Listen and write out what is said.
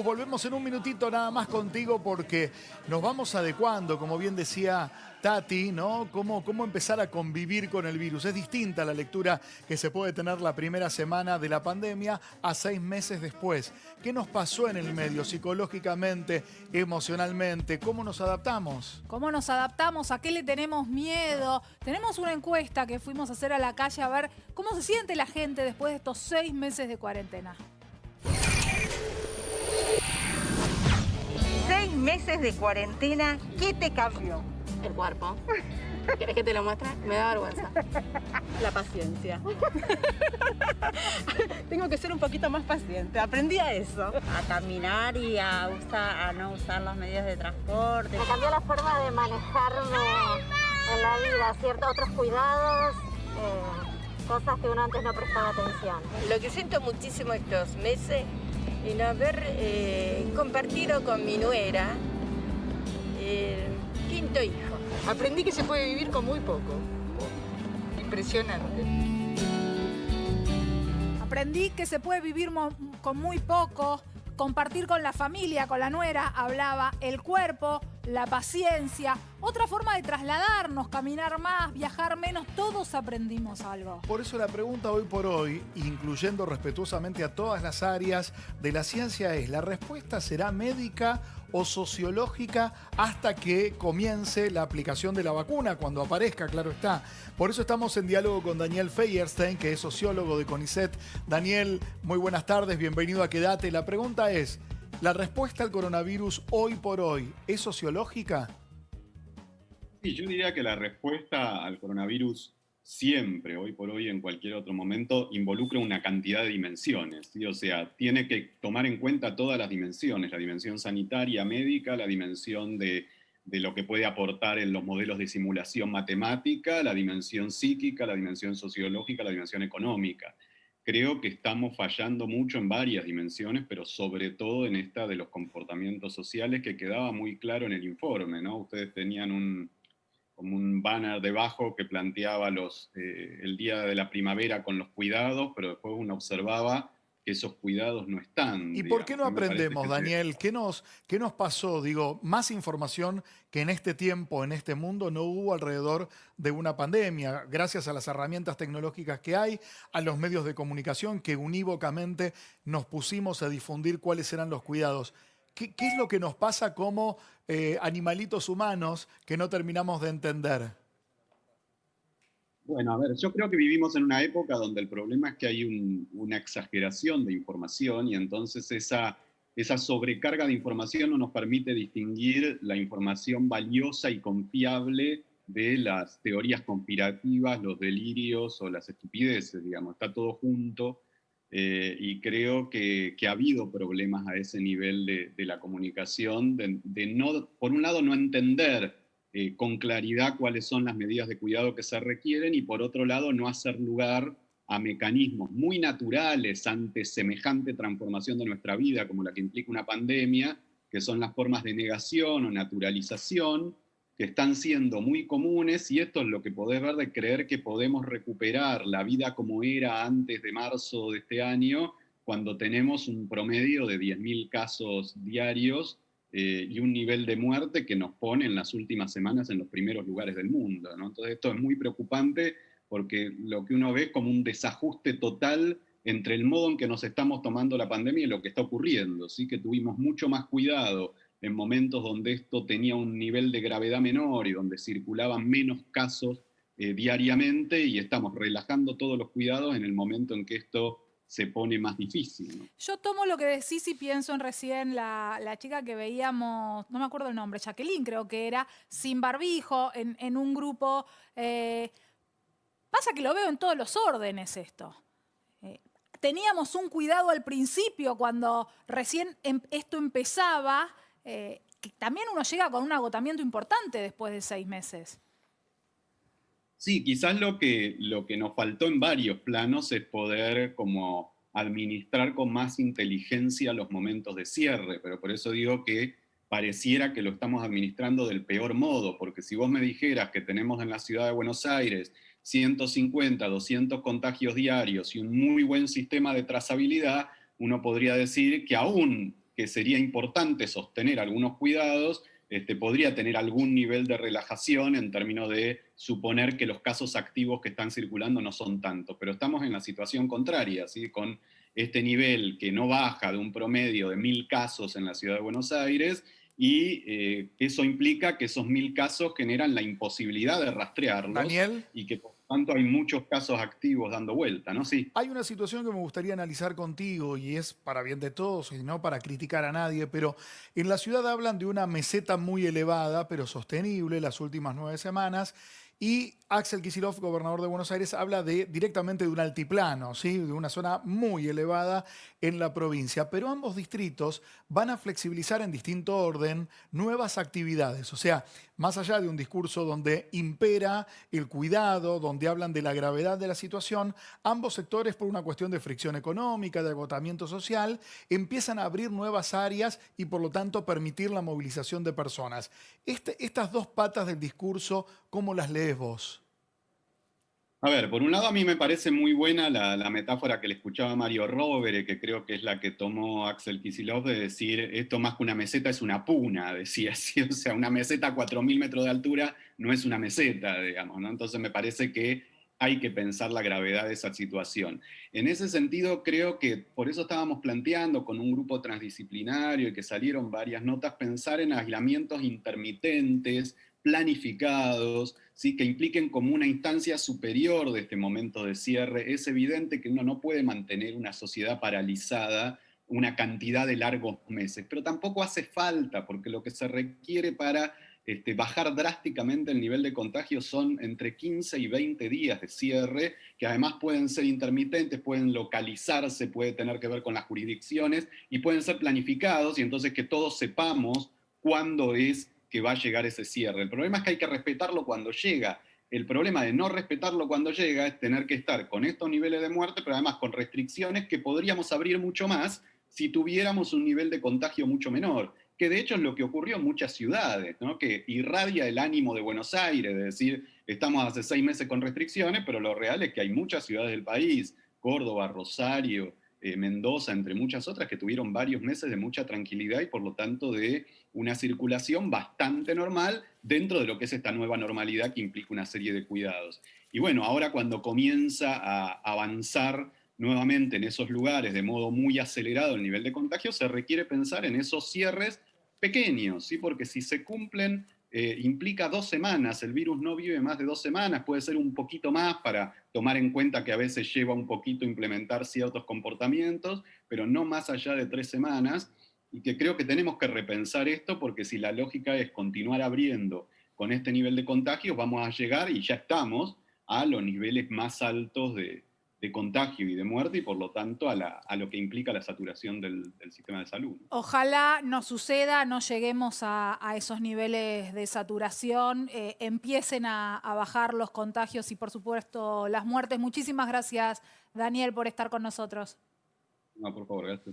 Volvemos en un minutito nada más contigo porque nos vamos adecuando, como bien decía Tati, ¿no? Cómo empezar a convivir con el virus. Es distinta la lectura que se puede tener la primera semana de la pandemia a 6 meses después. ¿Qué nos pasó en el medio psicológicamente, emocionalmente? ¿Cómo nos adaptamos? ¿Cómo nos adaptamos? ¿A qué le tenemos miedo? Tenemos una encuesta que fuimos a hacer a la calle a ver cómo se siente la gente después de estos 6 meses de cuarentena. 6 meses de cuarentena, ¿qué te cambió? El cuerpo. ¿Querés que te lo muestre? Me da vergüenza. La paciencia. Tengo que ser un poquito más paciente, aprendí a eso. A caminar y a no usar los medios de transporte. Me cambió la forma de manejarme en la vida, ¿cierto? Otros cuidados, cosas que uno antes no prestaba atención. Lo que siento muchísimo estos meses es no haber compartido con mi nuera el quinto hijo. Aprendí que se puede vivir con muy poco. Impresionante. Aprendí que se puede vivir con muy poco, compartir con la familia, con la nuera, hablaba el cuerpo, la paciencia, otra forma de trasladarnos, caminar más, viajar menos, todos aprendimos algo. Por eso la pregunta hoy por hoy, incluyendo respetuosamente a todas las áreas de la ciencia, es: ¿la respuesta será médica o sociológica hasta que comience la aplicación de la vacuna, cuando aparezca, claro está? Por eso estamos en diálogo con Daniel Feyerstein, que es sociólogo de CONICET. Daniel, muy buenas tardes, bienvenido a Quédate. La pregunta es: ¿la respuesta al coronavirus hoy por hoy es sociológica? Sí, yo diría que la respuesta al coronavirus siempre, hoy por hoy, en cualquier otro momento, involucra una cantidad de dimensiones, ¿sí? O sea, tiene que tomar en cuenta todas las dimensiones: la dimensión sanitaria, médica, la dimensión de lo que puede aportar en los modelos de simulación matemática, la dimensión psíquica, la dimensión sociológica, la dimensión económica. Creo que estamos fallando mucho en varias dimensiones, pero sobre todo en esta de los comportamientos sociales, que quedaba muy claro en el informe, ¿no? Ustedes tenían como un banner debajo que planteaba el día de la primavera con los cuidados, pero después uno observaba que esos cuidados no están. ¿Y por qué no aprendemos, Daniel? ¿Qué nos pasó? Digo, más información que en este tiempo, en este mundo, no hubo alrededor de una pandemia, gracias a las herramientas tecnológicas que hay, a los medios de comunicación que unívocamente nos pusimos a difundir cuáles eran los cuidados. ¿Qué es lo que nos pasa como animalitos humanos que no terminamos de entender? Bueno, a ver, yo creo que vivimos en una época donde el problema es que hay una exageración de información, y entonces esa sobrecarga de información no nos permite distinguir la información valiosa y confiable de las teorías conspirativas, los delirios o las estupideces, digamos. Está todo junto, y creo que ha habido problemas a ese nivel de la comunicación, de no, por un lado, no entender con claridad cuáles son las medidas de cuidado que se requieren, y por otro lado no hacer lugar a mecanismos muy naturales ante semejante transformación de nuestra vida como la que implica una pandemia, que son las formas de negación o naturalización, que están siendo muy comunes, y esto es lo que podés ver de creer que podemos recuperar la vida como era antes de marzo de este año, cuando tenemos un promedio de 10.000 casos diarios, y un nivel de muerte que nos pone en las últimas semanas en los primeros lugares del mundo, ¿no? Entonces esto es muy preocupante, porque lo que uno ve es como un desajuste total entre el modo en que nos estamos tomando la pandemia y lo que está ocurriendo, ¿sí? Que tuvimos mucho más cuidado en momentos donde esto tenía un nivel de gravedad menor y donde circulaban menos casos diariamente, y estamos relajando todos los cuidados en el momento en que esto se pone más difícil, ¿no? Yo tomo lo que decís y pienso en recién la chica que veíamos, no me acuerdo el nombre, Jacqueline creo que era, sin barbijo, en un grupo. Pasa que lo veo en todos los órdenes esto. Teníamos un cuidado al principio cuando recién esto empezaba, que también uno llega con un agotamiento importante después de 6 meses. Sí, quizás lo que nos faltó en varios planos es poder como administrar con más inteligencia los momentos de cierre, pero por eso digo que pareciera que lo estamos administrando del peor modo, porque si vos me dijeras que tenemos en la ciudad de Buenos Aires 150, 200 contagios diarios y un muy buen sistema de trazabilidad, uno podría decir que aún que sería importante sostener algunos cuidados, podría tener algún nivel de relajación en términos de suponer que los casos activos que están circulando no son tantos. Pero estamos en la situación contraria, ¿sí? Con este nivel que no baja de un promedio de 1000 casos en la ciudad de Buenos Aires, y eso implica que esos 1000 casos generan la imposibilidad de rastrearlos. Daniel. Y que por tanto hay muchos casos activos dando vuelta, ¿no? Sí. Hay una situación que me gustaría analizar contigo y es para bien de todos y no para criticar a nadie, pero en la ciudad hablan de una meseta muy elevada pero sostenible las últimas 9 semanas. Y Axel Kicillof, gobernador de Buenos Aires, habla directamente de un altiplano, ¿sí? De una zona muy elevada en la provincia. Pero ambos distritos van a flexibilizar en distinto orden nuevas actividades. O sea, más allá de un discurso donde impera el cuidado, donde hablan de la gravedad de la situación, ambos sectores, por una cuestión de fricción económica, de agotamiento social, empiezan a abrir nuevas áreas y por lo tanto permitir la movilización de personas. Estas dos patas del discurso, ¿cómo las lees vos? A ver, por un lado a mí me parece muy buena la metáfora que le escuchaba a Mario Rovere, que creo que es la que tomó Axel Kicillof, de decir, esto más que una meseta es una puna, decía así, o sea, una meseta a 4000 metros de altura no es una meseta, digamos, ¿no? Entonces me parece que hay que pensar la gravedad de esa situación. En ese sentido, creo que por eso estábamos planteando con un grupo transdisciplinario y que salieron varias notas, pensar en aislamientos intermitentes, planificados, ¿sí? Que impliquen como una instancia superior de este momento de cierre. Es evidente que uno no puede mantener una sociedad paralizada una cantidad de largos meses, pero tampoco hace falta, porque lo que se requiere para bajar drásticamente el nivel de contagio son entre 15 y 20 días de cierre, que además pueden ser intermitentes, pueden localizarse, puede tener que ver con las jurisdicciones, y pueden ser planificados, y entonces que todos sepamos cuándo es que va a llegar ese cierre. El problema es que hay que respetarlo cuando llega. El problema de no respetarlo cuando llega es tener que estar con estos niveles de muerte, pero además con restricciones que podríamos abrir mucho más si tuviéramos un nivel de contagio mucho menor, que de hecho es lo que ocurrió en muchas ciudades, ¿no? Que irradia el ánimo de Buenos Aires, de decir, estamos hace 6 meses con restricciones, pero lo real es que hay muchas ciudades del país, Córdoba, Rosario, Mendoza, entre muchas otras, que tuvieron varios meses de mucha tranquilidad y por lo tanto de una circulación bastante normal dentro de lo que es esta nueva normalidad que implica una serie de cuidados. Y bueno, ahora cuando comienza a avanzar nuevamente en esos lugares de modo muy acelerado el nivel de contagio, se requiere pensar en esos cierres pequeños, ¿sí? Porque si se cumplen, implica 2 semanas, el virus no vive más de 2 semanas, puede ser un poquito más para tomar en cuenta que a veces lleva un poquito implementar ciertos comportamientos, pero no más allá de 3 semanas, y que creo que tenemos que repensar esto, porque si la lógica es continuar abriendo con este nivel de contagios, vamos a llegar, y ya estamos, a los niveles más altos de contagio y de muerte, y por lo tanto a lo que implica la saturación del sistema de salud. Ojalá no suceda, no lleguemos a esos niveles de saturación, empiecen a bajar los contagios y por supuesto las muertes. Muchísimas gracias, Daniel, por estar con nosotros. No, por favor, gracias.